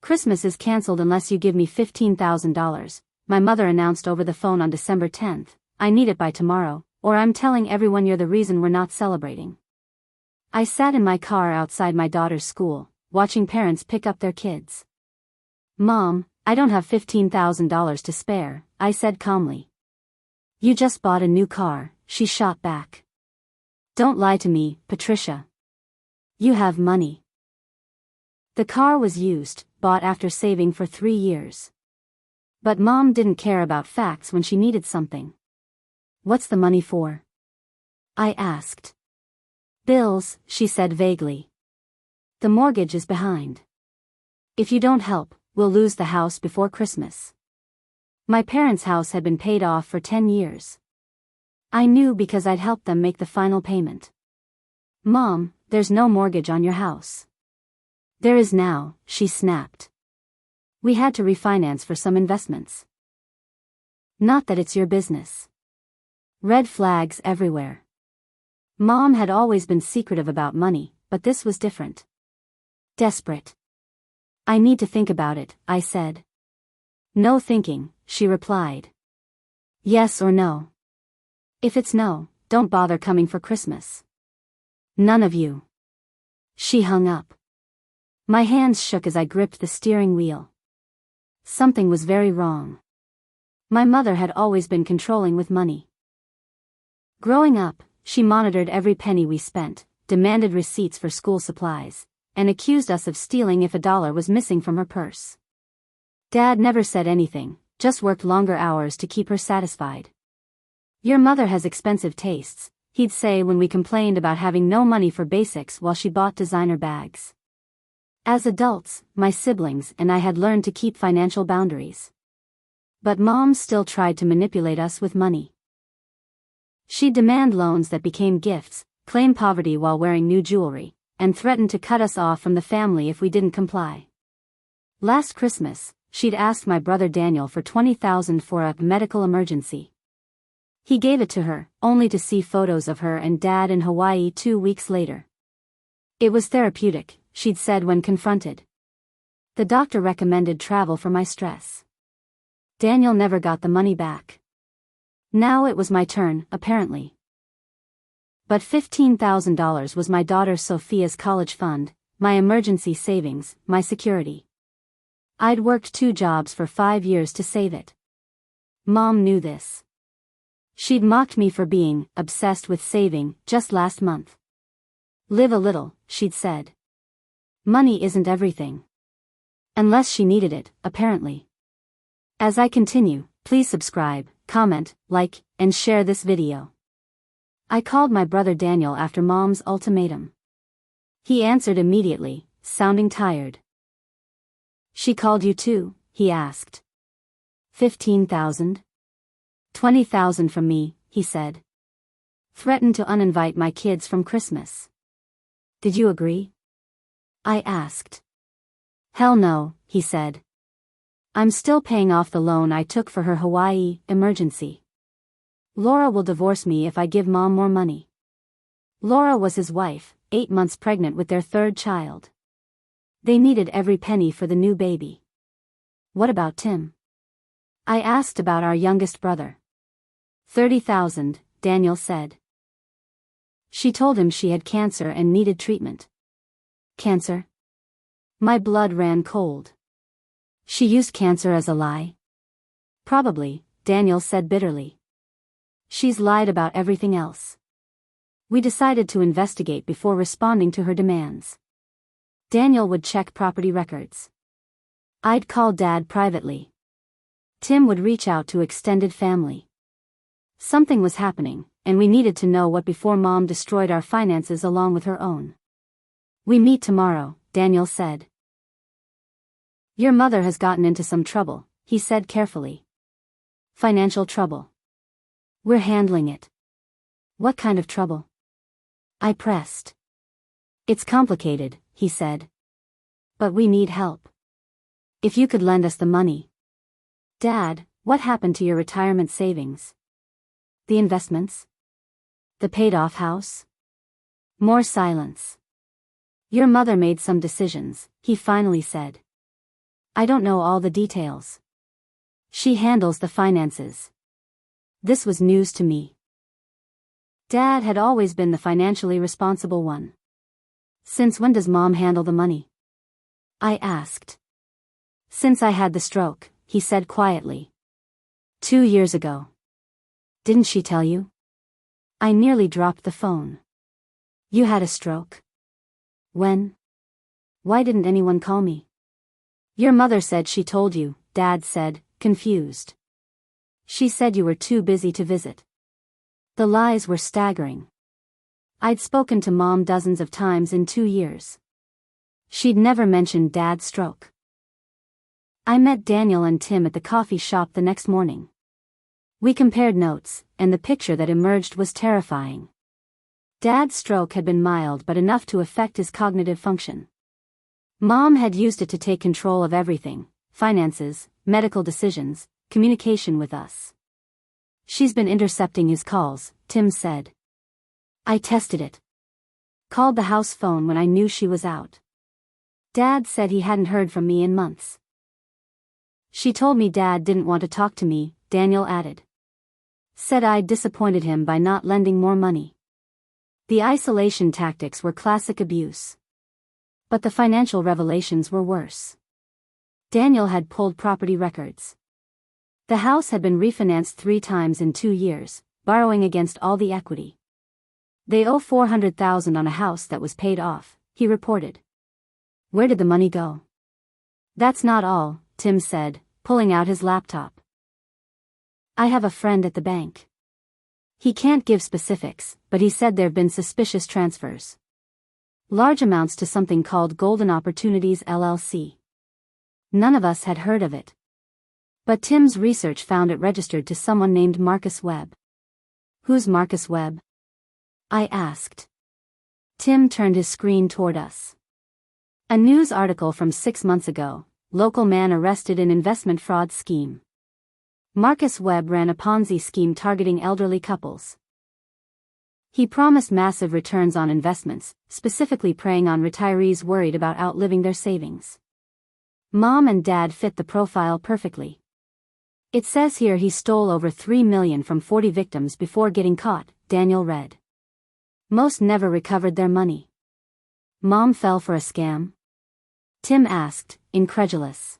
Christmas is canceled unless you give me $15,000, my mother announced over the phone on December 10th. I need it by tomorrow, or I'm telling everyone you're the reason we're not celebrating. I sat in my car outside my daughter's school, watching parents pick up their kids. Mom, I don't have $15,000 to spare, I said calmly. You just bought a new car, she shot back. Don't lie to me, Patricia. You have money. The car was used, bought after saving for 3 years. But Mom didn't care about facts when she needed something. What's the money for? I asked. Bills, she said vaguely. The mortgage is behind. If you don't help, we'll lose the house before Christmas. My parents' house had been paid off for 10 years. I knew because I'd helped them make the final payment. Mom, there's no mortgage on your house. There is now, she snapped. We had to refinance for some investments. Not that it's your business. Red flags everywhere. Mom had always been secretive about money, but this was different. Desperate. I need to think about it, I said. No thinking, she replied. Yes or no? If it's no, don't bother coming for Christmas. None of you. She hung up. My hands shook as I gripped the steering wheel. Something was very wrong. My mother had always been controlling with money. Growing up, she monitored every penny we spent, demanded receipts for school supplies, and accused us of stealing if $1 was missing from her purse. Dad never said anything, just worked longer hours to keep her satisfied. Your mother has expensive tastes, he'd say when we complained about having no money for basics while she bought designer bags. As adults, my siblings and I had learned to keep financial boundaries. But Mom still tried to manipulate us with money. She'd demand loans that became gifts, claim poverty while wearing new jewelry, and threatened to cut us off from the family if we didn't comply. Last Christmas, she'd asked my brother Daniel for $20,000 for a medical emergency. He gave it to her, only to see photos of her and Dad in Hawaii 2 weeks later. It was therapeutic, she'd said when confronted. The doctor recommended travel for my stress. Daniel never got the money back. Now it was my turn, apparently. But $15,000 was my daughter Sophia's college fund, my emergency savings, my security. I'd worked 2 jobs for 5 years to save it. Mom knew this. She'd mocked me for being obsessed with saving just last month. Live a little, she'd said. Money isn't everything. Unless she needed it, apparently. As I continue, please subscribe, comment, like, and share this video. I called my brother Daniel after Mom's ultimatum. He answered immediately, sounding tired. She called you too, he asked. 15,000? 20,000 from me, he said. Threatened to uninvite my kids from Christmas. Did you agree? I asked. Hell no, he said. I'm still paying off the loan I took for her Hawaii emergency. Laura will divorce me if I give Mom more money. Laura was his wife, 8 months pregnant with their 3rd child. They needed every penny for the new baby. What about Tim? I asked about our youngest brother. 30,000, Daniel said. She told him she had cancer and needed treatment. Cancer? My blood ran cold. She used cancer as a lie? Probably, Daniel said bitterly. She's lied about everything else. We decided to investigate before responding to her demands. Daniel would check property records. I'd call Dad privately. Tim would reach out to extended family. Something was happening, and we needed to know what before Mom destroyed our finances along with her own. We meet tomorrow, Daniel said. Your mother has gotten into some trouble, he said carefully. Financial trouble. We're handling it. What kind of trouble? I pressed. It's complicated, he said. But we need help. If you could lend us the money. Dad, what happened to your retirement savings? The investments? The paid-off house? More silence. Your mother made some decisions, he finally said. I don't know all the details. She handles the finances. This was news to me. Dad had always been the financially responsible one. Since when does Mom handle the money? I asked. Since I had the stroke, he said quietly. 2 years ago. Didn't she tell you? I nearly dropped the phone. You had a stroke? When? Why didn't anyone call me? Your mother said she told you, Dad said, confused. She said you were too busy to visit. The lies were staggering. I'd spoken to Mom dozens of times in 2 years. She'd never mentioned Dad's stroke. I met Daniel and Tim at the coffee shop the next morning. We compared notes, and the picture that emerged was terrifying. Dad's stroke had been mild but enough to affect his cognitive function. Mom had used it to take control of everything: finances, medical decisions, communication with us. She's been intercepting his calls, Tim said. I tested it. Called the house phone when I knew she was out. Dad said he hadn't heard from me in months. She told me Dad didn't want to talk to me, Daniel added. Said I'd disappointed him by not lending more money. The isolation tactics were classic abuse. But the financial revelations were worse. Daniel had pulled property records. The house had been refinanced 3 times in 2 years, borrowing against all the equity. They owe $400,000 on a house that was paid off, he reported. Where did the money go? That's not all, Tim said, pulling out his laptop. I have a friend at the bank. He can't give specifics, but he said there've been suspicious transfers. Large amounts to something called Golden Opportunities LLC. None of us had heard of it. But Tim's research found it registered to someone named Marcus Webb. Who's Marcus Webb? I asked. Tim turned his screen toward us. A news article from 6 months ago: local man arrested in investment fraud scheme. Marcus Webb ran a Ponzi scheme targeting elderly couples. He promised massive returns on investments, specifically preying on retirees worried about outliving their savings. Mom and Dad fit the profile perfectly. It says here he stole over $3 million from 40 victims before getting caught, Daniel read. Most never recovered their money. Mom fell for a scam? Tim asked, incredulous.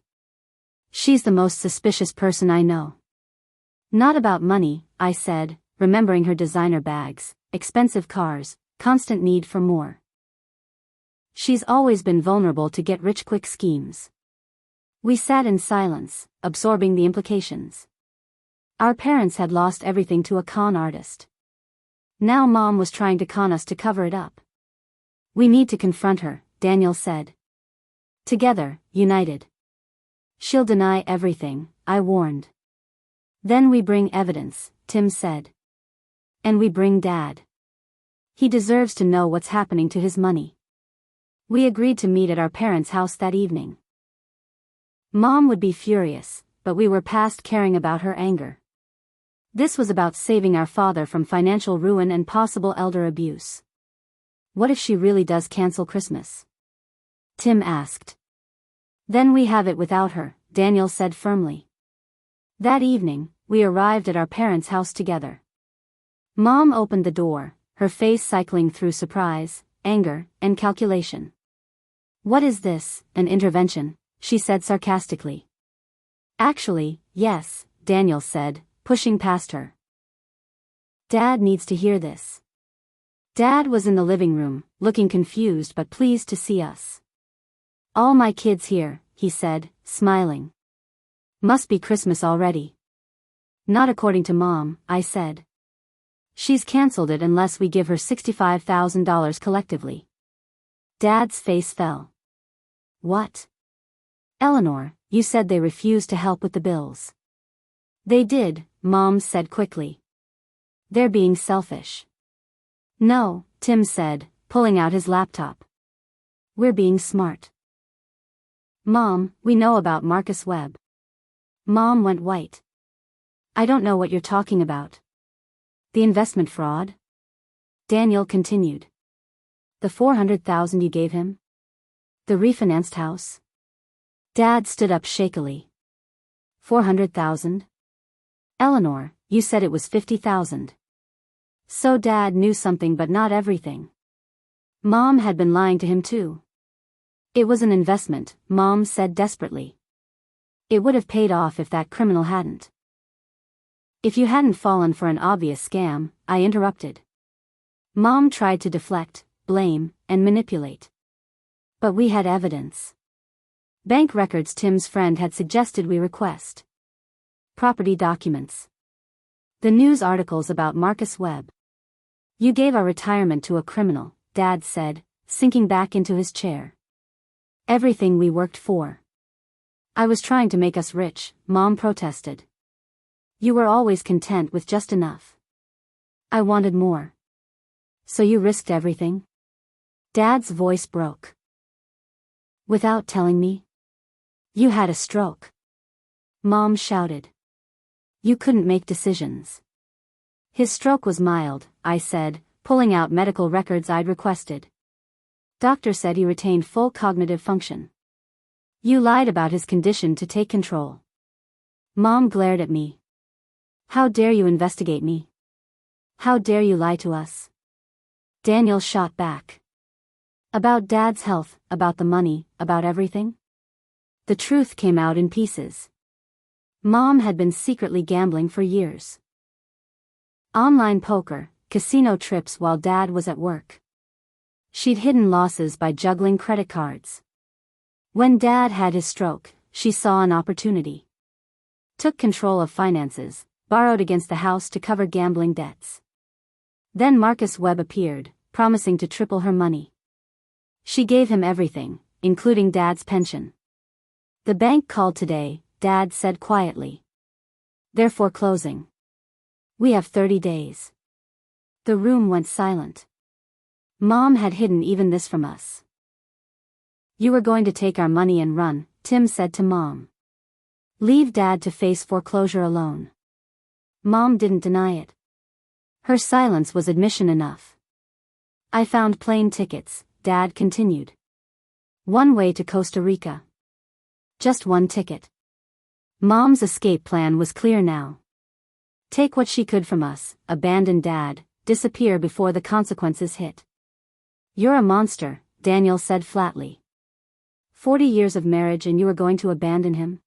She's the most suspicious person I know. Not about money, I said, remembering her designer bags, expensive cars, constant need for more. She's always been vulnerable to get-rich-quick schemes. We sat in silence, absorbing the implications. Our parents had lost everything to a con artist. Now Mom was trying to con us to cover it up. We need to confront her, Daniel said. Together, united. She'll deny everything, I warned. Then we bring evidence, Tim said. And we bring Dad. He deserves to know what's happening to his money. We agreed to meet at our parents' house that evening. Mom would be furious, but we were past caring about her anger. This was about saving our father from financial ruin and possible elder abuse. What if she really does cancel Christmas? Tim asked. Then we have it without her, Daniel said firmly. That evening, we arrived at our parents' house together. Mom opened the door, her face cycling through surprise, anger, and calculation. What is this, an intervention? She said sarcastically. Actually, yes, Daniel said, pushing past her. Dad needs to hear this. Dad was in the living room, looking confused but pleased to see us. All my kids here, he said, smiling. Must be Christmas already. Not according to Mom, I said. She's canceled it unless we give her $65,000 collectively. Dad's face fell. What? Eleanor, you said they refused to help with the bills. They did, Mom said quickly. They're being selfish. No, Tim said, pulling out his laptop. We're being smart. Mom, we know about Marcus Webb. Mom went white. I don't know what you're talking about. The investment fraud? Daniel continued. The $400,000 you gave him? The refinanced house? Dad stood up shakily. 400,000? Eleanor, you said it was 50,000. So Dad knew something but not everything. Mom had been lying to him too. It was an investment, Mom said desperately. It would have paid off if that criminal hadn't. If you hadn't fallen for an obvious scam, I interrupted. Mom tried to deflect, blame, and manipulate. But we had evidence. Bank records Tim's friend had suggested we request. Property documents. The news articles about Marcus Webb. You gave our retirement to a criminal, Dad said, sinking back into his chair. Everything we worked for. I was trying to make us rich, Mom protested. You were always content with just enough. I wanted more. So you risked everything? Dad's voice broke. Without telling me? You had a stroke. Mom shouted. You couldn't make decisions. His stroke was mild, I said, pulling out medical records I'd requested. Doctor said he retained full cognitive function. You lied about his condition to take control. Mom glared at me. How dare you investigate me? How dare you lie to us? Daniel shot back. About Dad's health, about the money, about everything? The truth came out in pieces. Mom had been secretly gambling for years. Online poker, casino trips while Dad was at work. She'd hidden losses by juggling credit cards. When Dad had his stroke, she saw an opportunity. Took control of finances, borrowed against the house to cover gambling debts. Then Marcus Webb appeared, promising to triple her money. She gave him everything, including Dad's pension. The bank called today, Dad said quietly. They're foreclosing. We have 30 days. The room went silent. Mom had hidden even this from us. You were going to take our money and run, Tim said to Mom. Leave Dad to face foreclosure alone. Mom didn't deny it. Her silence was admission enough. I found plane tickets, Dad continued. One way to Costa Rica. Just one ticket. Mom's escape plan was clear now. Take what she could from us, abandon Dad, disappear before the consequences hit. You're a monster, Daniel said flatly. 40 years of marriage and you are going to abandon him?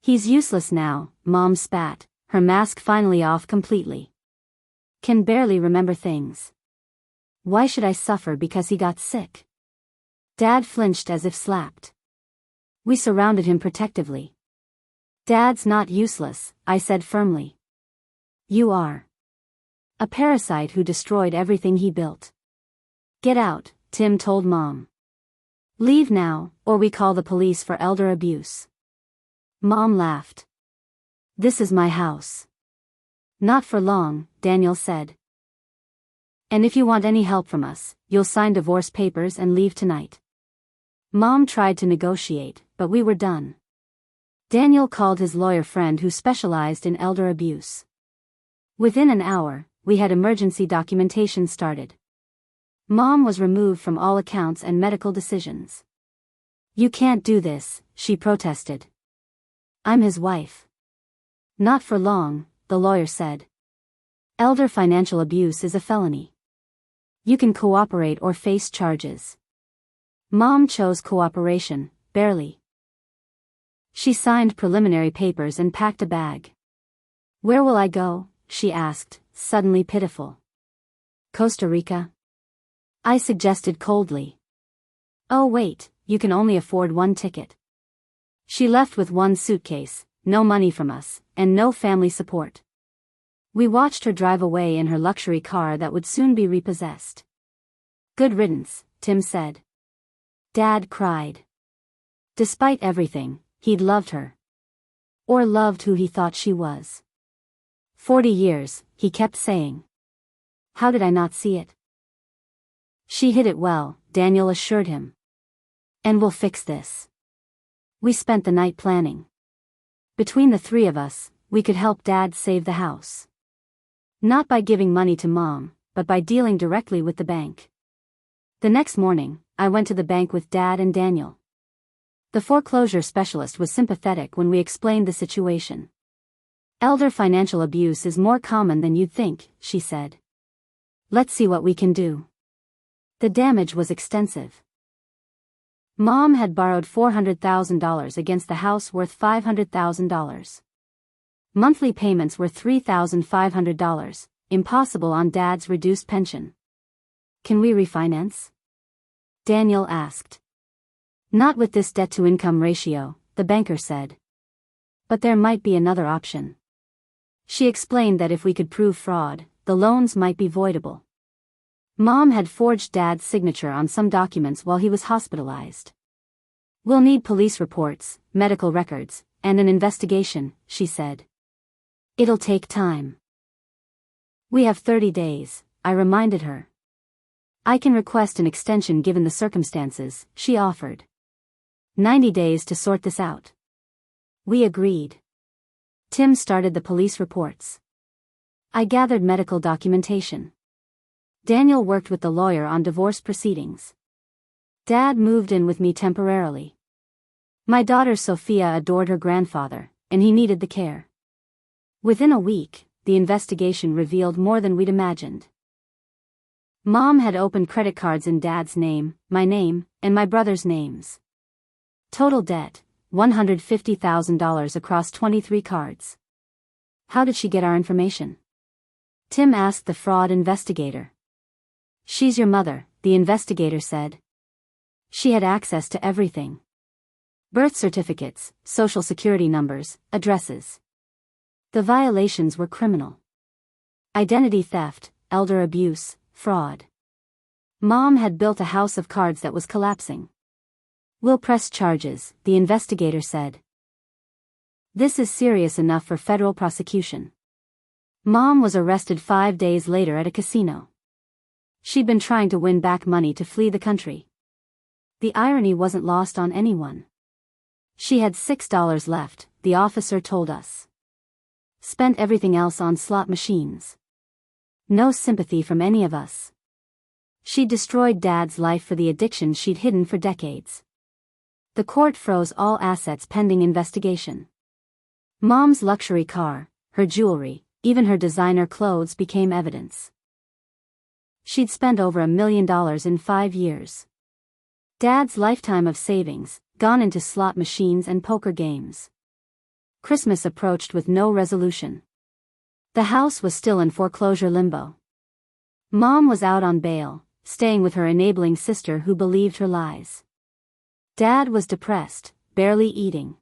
He's useless now, Mom spat, her mask finally off completely. Can barely remember things. Why should I suffer because he got sick? Dad flinched as if slapped. We surrounded him protectively. Dad's not useless, I said firmly. You are. A parasite who destroyed everything he built. Get out, Tim told Mom. Leave now, or we call the police for elder abuse. Mom laughed. This is my house. Not for long, Daniel said. And if you want any help from us, you'll sign divorce papers and leave tonight. Mom tried to negotiate, but we were done. Daniel called his lawyer friend who specialized in elder abuse. Within an hour, we had emergency documentation started. Mom was removed from all accounts and medical decisions. You can't do this, she protested. I'm his wife. Not for long, the lawyer said. Elder financial abuse is a felony. You can cooperate or face charges. Mom chose cooperation, barely. She signed preliminary papers and packed a bag. Where will I go? She asked, suddenly pitiful. Costa Rica? I suggested coldly. Oh wait, you can only afford one ticket. She left with one suitcase, no money from us, and no family support. We watched her drive away in her luxury car that would soon be repossessed. Good riddance, Tim said. Dad cried. Despite everything, he'd loved her. Or loved who he thought she was. 40 years, he kept saying. How did I not see it? She hid it well, Daniel assured him. And we'll fix this. We spent the night planning. Between the three of us, we could help Dad save the house. Not by giving money to Mom, but by dealing directly with the bank. The next morning, I went to the bank with Dad and Daniel. The foreclosure specialist was sympathetic when we explained the situation. Elder financial abuse is more common than you'd think, she said. Let's see what we can do. The damage was extensive. Mom had borrowed $400,000 against the house worth $500,000. Monthly payments were $3,500, impossible on Dad's reduced pension. Can we refinance? Daniel asked. Not with this debt-to-income ratio, the banker said. But there might be another option. She explained that if we could prove fraud, the loans might be voidable. Mom had forged Dad's signature on some documents while he was hospitalized. We'll need police reports, medical records, and an investigation, she said. It'll take time. We have 30 days, I reminded her. I can request an extension given the circumstances, she offered. 90 days to sort this out. We agreed. Tim started the police reports. I gathered medical documentation. Daniel worked with the lawyer on divorce proceedings. Dad moved in with me temporarily. My daughter Sophia adored her grandfather, and he needed the care. Within a week, the investigation revealed more than we'd imagined. Mom had opened credit cards in Dad's name, my name, and my brother's names. Total debt, $150,000 across 23 cards. How did she get our information? Tim asked the fraud investigator. She's your mother, the investigator said. She had access to everything. Birth certificates, social security numbers, addresses. The violations were criminal. Identity theft, elder abuse, fraud. Mom had built a house of cards that was collapsing. We'll press charges, the investigator said. This is serious enough for federal prosecution. Mom was arrested 5 days later at a casino. She'd been trying to win back money to flee the country. The irony wasn't lost on anyone. She had $6 left, the officer told us. Spent everything else on slot machines. No sympathy from any of us. She'd destroyed Dad's life for the addiction she'd hidden for decades. The court froze all assets pending investigation. Mom's luxury car, her jewelry, even her designer clothes became evidence. She'd spent over $1 million in 5 years. Dad's lifetime of savings, gone into slot machines and poker games. Christmas approached with no resolution. The house was still in foreclosure limbo. Mom was out on bail, staying with her enabling sister who believed her lies. Dad was depressed, barely eating.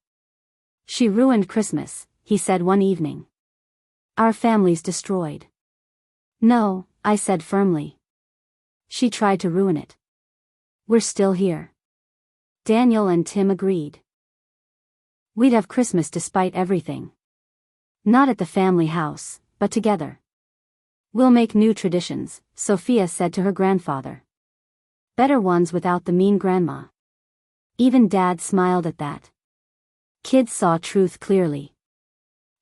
She ruined Christmas, he said one evening. Our family's destroyed. No, I said firmly. She tried to ruin it. We're still here. Daniel and Tim agreed. We'd have Christmas despite everything. Not at the family house, but together. We'll make new traditions, Sophia said to her grandfather. Better ones without the mean grandma. Even Dad smiled at that. Kids saw truth clearly.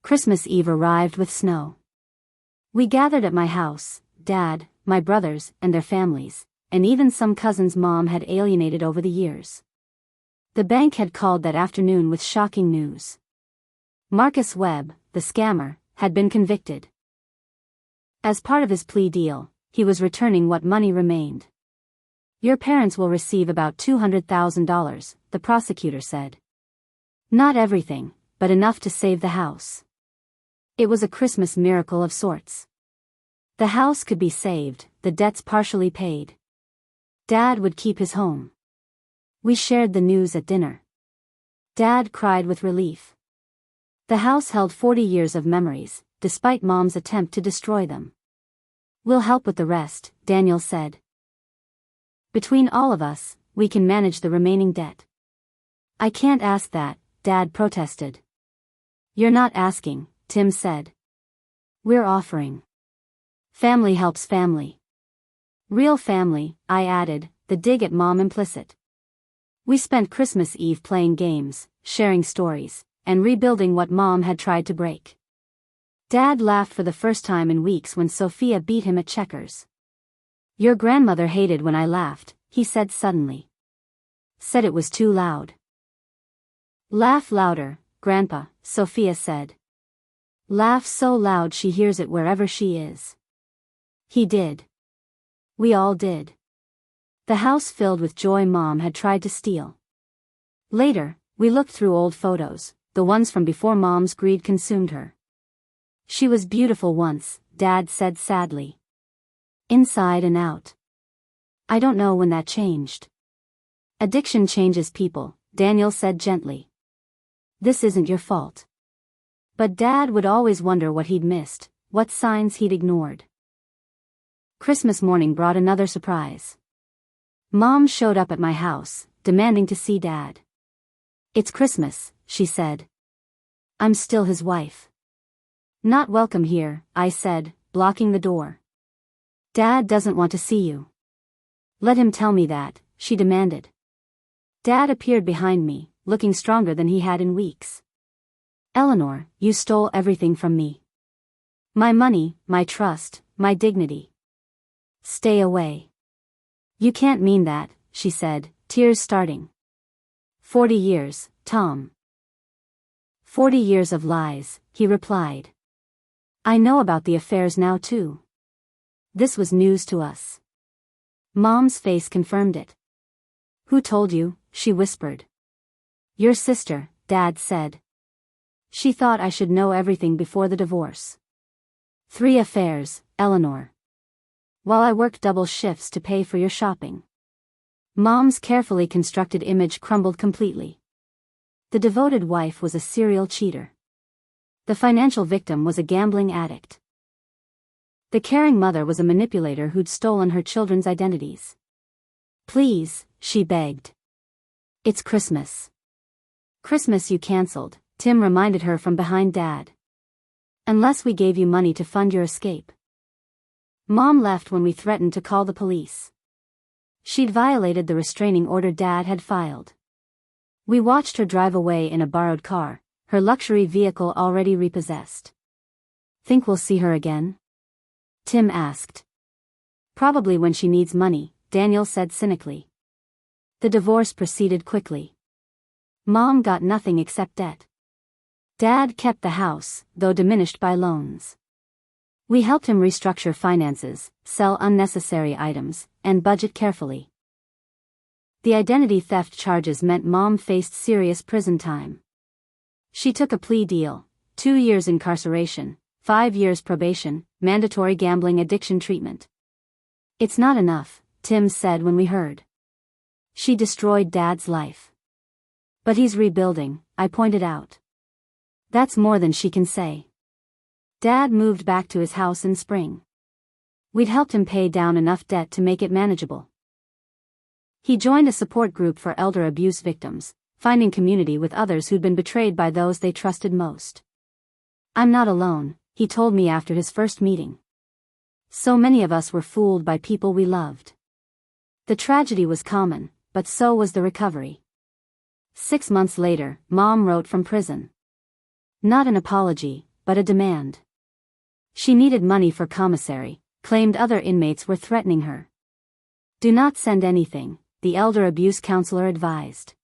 Christmas Eve arrived with snow. We gathered at my house, Dad, my brothers, and their families, and even some cousins Mom had alienated over the years. The bank had called that afternoon with shocking news. Marcus Webb, the scammer, had been convicted. As part of his plea deal, he was returning what money remained. Your parents will receive about $200,000, the prosecutor said. Not everything, but enough to save the house. It was a Christmas miracle of sorts. The house could be saved, the debts partially paid. Dad would keep his home. We shared the news at dinner. Dad cried with relief. The house held 40 years of memories, despite Mom's attempt to destroy them. We'll help with the rest, Daniel said. Between all of us, we can manage the remaining debt. I can't ask that, Dad protested. You're not asking, Tim said. We're offering. Family helps family. Real family, I added, the dig at Mom implicit. We spent Christmas Eve playing games, sharing stories, and rebuilding what Mom had tried to break. Dad laughed for the first time in weeks when Sophia beat him at checkers. Your grandmother hated when I laughed, he said suddenly. Said it was too loud. Laugh louder, Grandpa, Sophia said. Laugh so loud she hears it wherever she is. He did. We all did. The house filled with joy Mom had tried to steal. Later, we looked through old photos, the ones from before Mom's greed consumed her. She was beautiful once, Dad said sadly. Inside and out. I don't know when that changed. Addiction changes people, Daniel said gently. This isn't your fault. But Dad would always wonder what he'd missed, what signs he'd ignored. Christmas morning brought another surprise. Mom showed up at my house, demanding to see Dad. It's Christmas, she said. I'm still his wife. Not welcome here, I said, blocking the door. Dad doesn't want to see you. Let him tell me that, she demanded. Dad appeared behind me, looking stronger than he had in weeks. Eleanor, you stole everything from me. My money, my trust, my dignity. Stay away. You can't mean that, she said, tears starting. 40 years, Tom. 40 years of lies, he replied. I know about the affairs now too. This was news to us. Mom's face confirmed it. Who told you? She whispered. Your sister, Dad said. She thought I should know everything before the divorce. 3 affairs, Eleanor. While I worked double shifts to pay for your shopping. Mom's carefully constructed image crumbled completely. The devoted wife was a serial cheater. The financial victim was a gambling addict. The caring mother was a manipulator who'd stolen her children's identities. Please, she begged. It's Christmas. Christmas you canceled, Tim reminded her from behind Dad. Unless we gave you money to fund your escape. Mom left when we threatened to call the police. She'd violated the restraining order Dad had filed. We watched her drive away in a borrowed car, her luxury vehicle already repossessed. Think we'll see her again? Tim asked. Probably when she needs money, Daniel said cynically. The divorce proceeded quickly. Mom got nothing except debt. Dad kept the house, though diminished by loans. We helped him restructure finances, sell unnecessary items, and budget carefully. The identity theft charges meant Mom faced serious prison time. She took a plea deal, 2 years incarceration, 5 years probation, mandatory gambling addiction treatment. It's not enough, Tim said when we heard. She destroyed Dad's life. But he's rebuilding, I pointed out. That's more than she can say. Dad moved back to his house in spring. We'd helped him pay down enough debt to make it manageable. He joined a support group for elder abuse victims, finding community with others who'd been betrayed by those they trusted most. I'm not alone, he told me after his first meeting. So many of us were fooled by people we loved. The tragedy was common, but so was the recovery. 6 months later, Mom wrote from prison. Not an apology, but a demand. She needed money for commissary, claimed other inmates were threatening her. Do not send anything, the elder abuse counselor advised.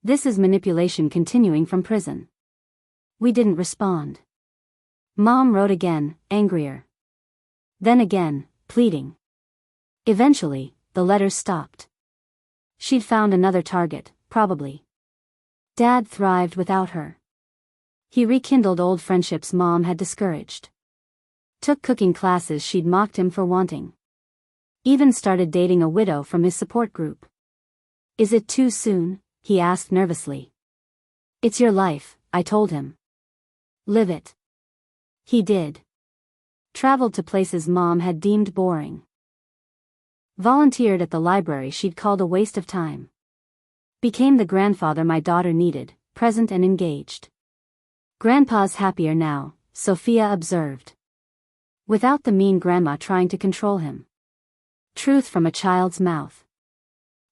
This is manipulation continuing from prison. We didn't respond. Mom wrote again, angrier. Then again, pleading. Eventually, the letters stopped. She'd found another target, probably. Dad thrived without her. He rekindled old friendships Mom had discouraged. Took cooking classes she'd mocked him for wanting. Even started dating a widow from his support group. Is it too soon? He asked nervously. It's your life, I told him. Live it. He did. Traveled to places Mom had deemed boring. Volunteered at the library she'd called a waste of time. Became the grandfather my daughter needed, present and engaged. Grandpa's happier now, Sophia observed. Without the mean grandma trying to control him. Truth from a child's mouth.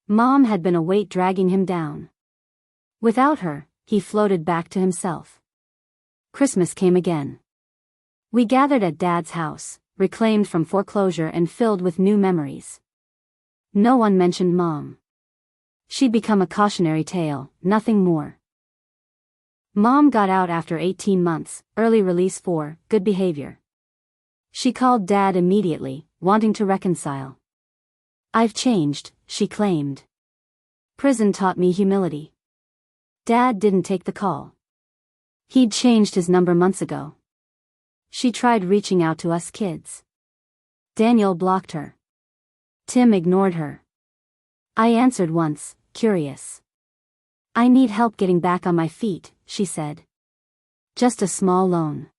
Mom had been a weight dragging him down. Without her, he floated back to himself. Christmas came again. We gathered at Dad's house, reclaimed from foreclosure and filled with new memories. No one mentioned Mom. She'd become a cautionary tale, nothing more. Mom got out after 18 months, early release for good behavior. She called Dad immediately, wanting to reconcile. "I've changed," she claimed. "Prison taught me humility." Dad didn't take the call. He'd changed his number months ago. She tried reaching out to us kids. Daniel blocked her. Tim ignored her. I answered once, curious. "I need help getting back on my feet," she said. "Just a small loan.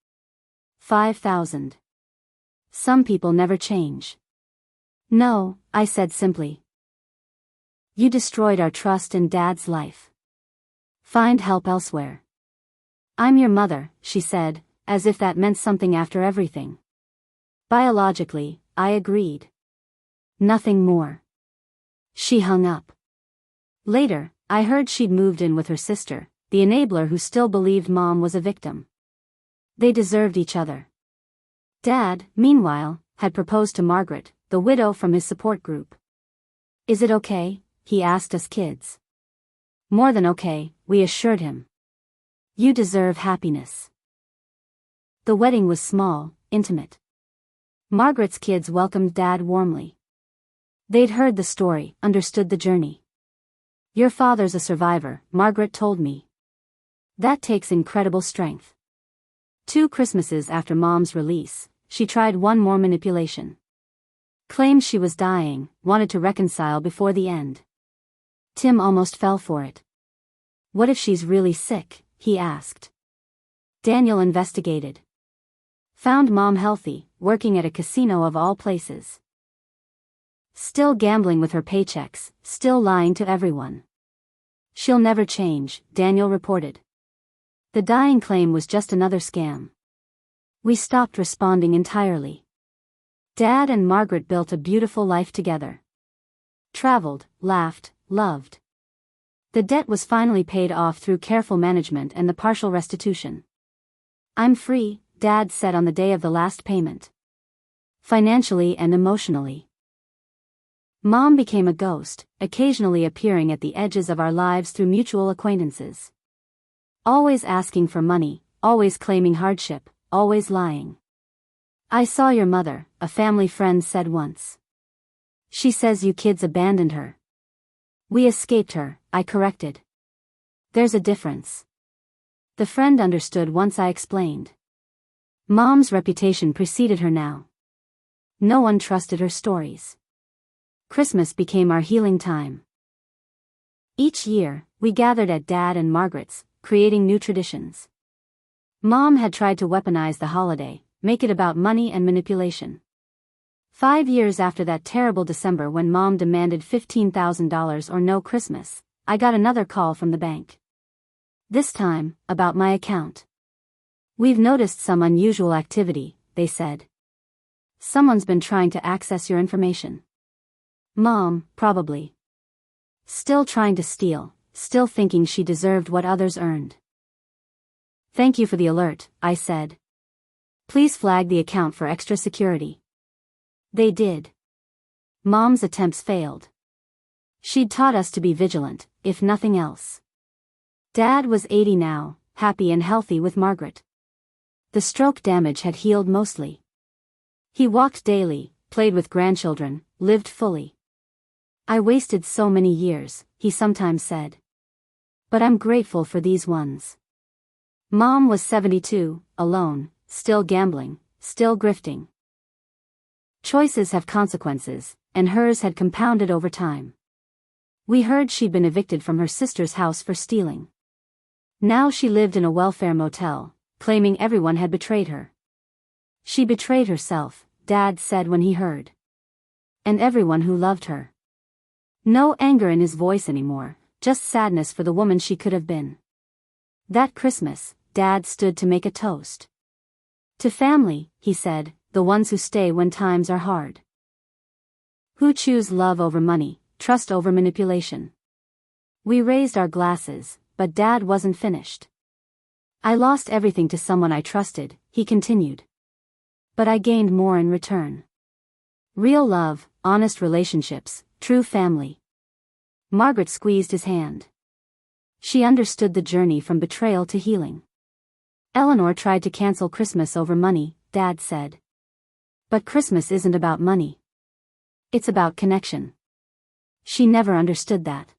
5,000. Some people never change." "No," I said simply. "You destroyed our trust and Dad's life. Find help elsewhere." "I'm your mother," she said, as if that meant something after everything. Biologically, I agreed. Nothing more. She hung up. Later, I heard she'd moved in with her sister, the enabler who still believed Mom was a victim. They deserved each other. Dad, meanwhile, had proposed to Margaret, the widow from his support group. "Is it okay?" he asked us kids. "More than okay," we assured him. "You deserve happiness." The wedding was small, intimate. Margaret's kids welcomed Dad warmly. They'd heard the story, understood the journey. "Your father's a survivor," Margaret told me. "That takes incredible strength." 2 Christmases after Mom's release, she tried one more manipulation. Claimed she was dying, wanted to reconcile before the end. Tim almost fell for it. "What if she's really sick?" he asked. Daniel investigated. Found Mom healthy, working at a casino of all places. Still gambling with her paychecks, still lying to everyone. "She'll never change," Daniel reported. The dying claim was just another scam. We stopped responding entirely. Dad and Margaret built a beautiful life together. Traveled, laughed, loved. The debt was finally paid off through careful management and the partial restitution. "I'm free," Dad said on the day of the last payment. Financially and emotionally. Mom became a ghost, occasionally appearing at the edges of our lives through mutual acquaintances. Always asking for money, always claiming hardship, always lying. "I saw your mother," a family friend said once. "She says you kids abandoned her." "We escaped her," I corrected. "There's a difference." The friend understood once I explained. Mom's reputation preceded her now. No one trusted her stories. Christmas became our healing time. Each year, we gathered at Dad and Margaret's, creating new traditions. Mom had tried to weaponize the holiday, make it about money and manipulation. 5 years after that terrible December when Mom demanded $15,000 or no Christmas, I got another call from the bank. This time, about my account. "We've noticed some unusual activity," they said. "Someone's been trying to access your information." Mom, probably. Still trying to steal, still thinking she deserved what others earned. "Thank you for the alert," I said. "Please flag the account for extra security." They did. Mom's attempts failed. She'd taught us to be vigilant, if nothing else. Dad was 80 now, happy and healthy with Margaret. The stroke damage had healed mostly. He walked daily, played with grandchildren, lived fully. "I wasted so many years," he sometimes said. "But I'm grateful for these ones." Mom was 72, alone, still gambling, still grifting. Choices have consequences, and hers had compounded over time. We heard she'd been evicted from her sister's house for stealing. Now she lived in a welfare motel, claiming everyone had betrayed her. She betrayed herself, Dad said when he heard. And everyone who loved her. No anger in his voice anymore, just sadness for the woman she could have been. That Christmas, Dad stood to make a toast. "To family," he said, "the ones who stay when times are hard. Who choose love over money, trust over manipulation." We raised our glasses, but Dad wasn't finished. "I lost everything to someone I trusted," he continued. "But I gained more in return. Real love, honest relationships, true family." Margaret squeezed his hand. She understood the journey from betrayal to healing. Eleanor tried to cancel Christmas over money, Dad said. But Christmas isn't about money. It's about connection. She never understood that.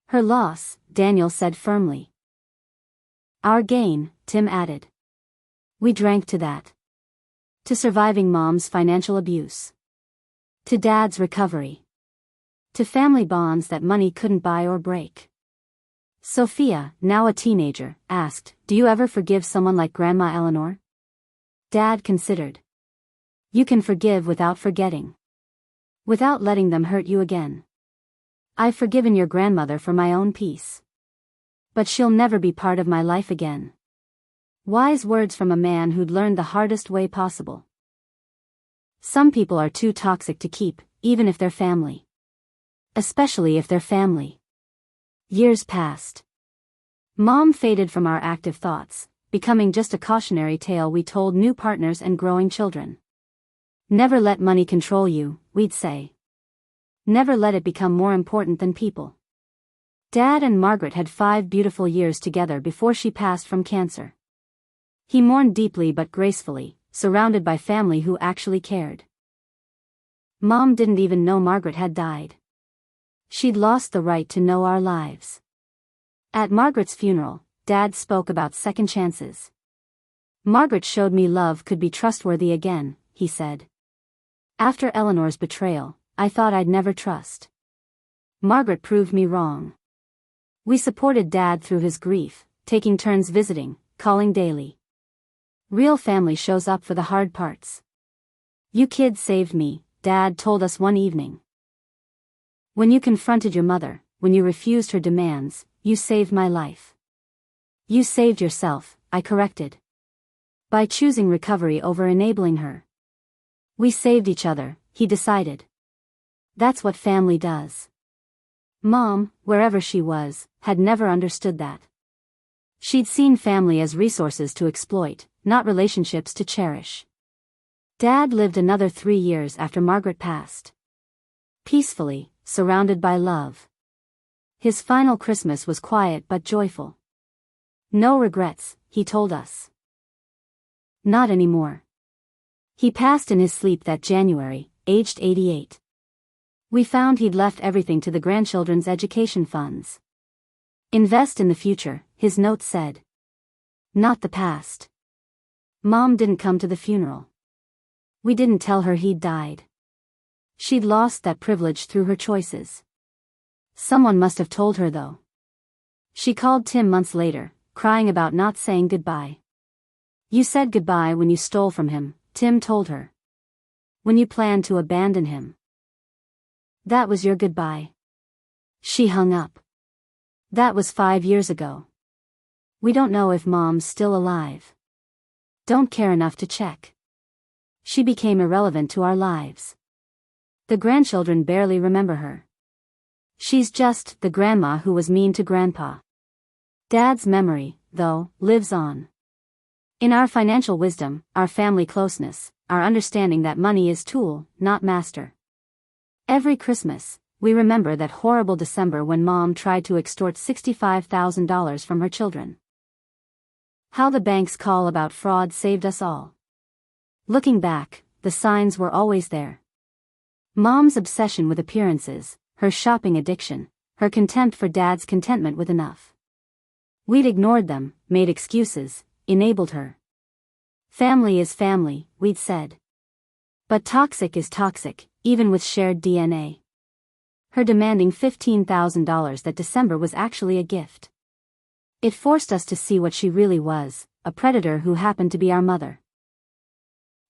Her loss, Daniel said firmly. Our gain, Tim added. We drank to that. To surviving Mom's financial abuse. To Dad's recovery. To family bonds that money couldn't buy or break. Sophia, now a teenager, asked, "Do you ever forgive someone like Grandma Eleanor?" Dad considered. You can forgive without forgetting. Without letting them hurt you again. I've forgiven your grandmother for my own peace. But she'll never be part of my life again. Wise words from a man who'd learned the hardest way possible. Some people are too toxic to keep, even if they're family. Especially if they're family. Years passed. Mom faded from our active thoughts, becoming just a cautionary tale we told new partners and growing children. Never let money control you, we'd say. Never let it become more important than people. Dad and Margaret had 5 beautiful years together before she passed from cancer. He mourned deeply but gracefully, surrounded by family who actually cared. Mom didn't even know Margaret had died. She'd lost the right to know our lives. At Margaret's funeral, Dad spoke about second chances. Margaret showed me love could be trustworthy again, he said. After Eleanor's betrayal, I thought I'd never trust. Margaret proved me wrong. We supported Dad through his grief, taking turns visiting, calling daily. Real family shows up for the hard parts. You kids saved me, Dad told us one evening. When you confronted your mother, when you refused her demands, you saved my life. You saved yourself, I corrected. By choosing recovery over enabling her. We saved each other, he decided. That's what family does. Mom, wherever she was, had never understood that. She'd seen family as resources to exploit, not relationships to cherish. Dad lived another 3 years after Margaret passed. Peacefully, surrounded by love. His final Christmas was quiet but joyful. No regrets, he told us. Not anymore. He passed in his sleep that January, aged 88. We found he'd left everything to the grandchildren's education funds. Invest in the future, his note said. Not the past. Mom didn't come to the funeral. We didn't tell her he'd died. She'd lost that privilege through her choices. Someone must have told her though. She called Tim months later, crying about not saying goodbye. You said goodbye when you stole from him, Tim told her. When you planned to abandon him. That was your goodbye. She hung up. That was 5 years ago. We don't know if Mom's still alive. Don't care enough to check. She became irrelevant to our lives. The grandchildren barely remember her. She's just the grandma who was mean to Grandpa. Dad's memory, though, lives on. In our financial wisdom, our family closeness, our understanding that money is tool, not master. Every Christmas, we remember that horrible December when Mom tried to extort $65,000 from her children. How the bank's call about fraud saved us all. Looking back, the signs were always there. Mom's obsession with appearances, her shopping addiction, her contempt for Dad's contentment with enough. We'd ignored them, made excuses, enabled her. Family is family, we'd said. But toxic is toxic, even with shared DNA. Her demanding $15,000 that December was actually a gift. It forced us to see what she really was, a predator who happened to be our mother.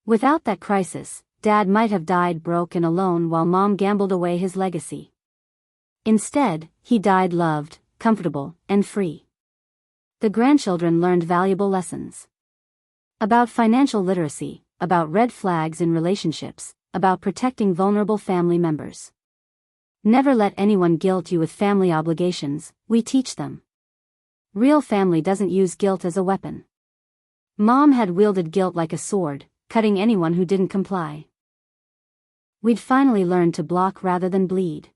Without that crisis, Dad might have died broke and alone while Mom gambled away his legacy. Instead, he died loved, comfortable, and free. The grandchildren learned valuable lessons. About financial literacy, about red flags in relationships, about protecting vulnerable family members. Never let anyone guilt you with family obligations, we teach them. Real family doesn't use guilt as a weapon. Mom had wielded guilt like a sword, cutting anyone who didn't comply. We'd finally learned to block rather than bleed.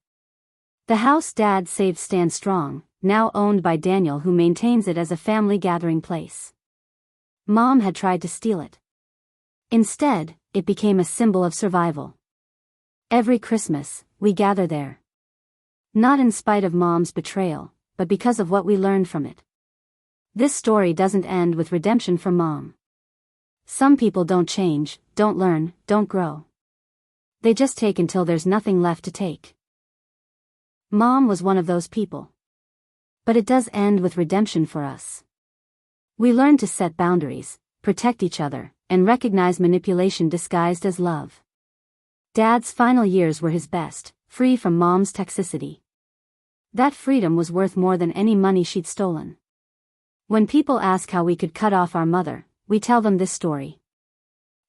The house Dad saved stands strong, now owned by Daniel, who maintains it as a family gathering place. Mom had tried to steal it. Instead, it became a symbol of survival. Every Christmas, we gather there. Not in spite of Mom's betrayal, but because of what we learned from it. This story doesn't end with redemption for Mom. Some people don't change, don't learn, don't grow. They just take until there's nothing left to take. Mom was one of those people. But it does end with redemption for us. We learn to set boundaries, protect each other, and recognize manipulation disguised as love. Dad's final years were his best, free from Mom's toxicity. That freedom was worth more than any money she'd stolen. When people ask how we could cut off our mother, we tell them this story.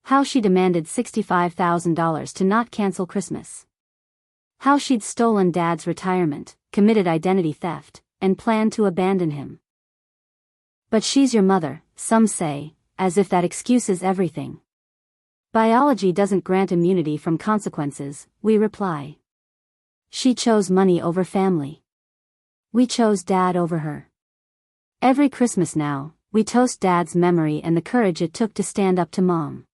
How she demanded $65,000 to not cancel Christmas. How she'd stolen Dad's retirement, committed identity theft, and planned to abandon him. But she's your mother, some say, as if that excuses everything. Biology doesn't grant immunity from consequences, we reply. She chose money over family. We chose Dad over her. Every Christmas now, we toast Dad's memory and the courage it took to stand up to Mom.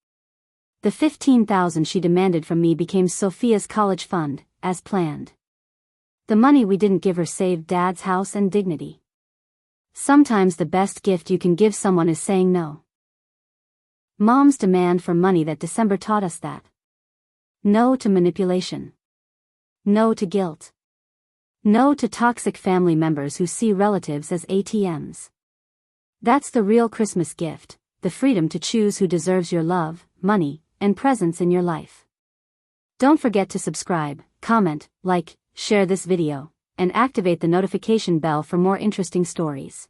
The $15,000 she demanded from me became Sophia's college fund, as planned. The money we didn't give her saved Dad's house and dignity. Sometimes the best gift you can give someone is saying no. Mom's demand for money that December taught us that. No to manipulation. No to guilt. No to toxic family members who see relatives as ATMs. That's the real Christmas gift, the freedom to choose who deserves your love, money, and presence in your life. Don't forget to subscribe, comment, like, share this video, and activate the notification bell for more interesting stories.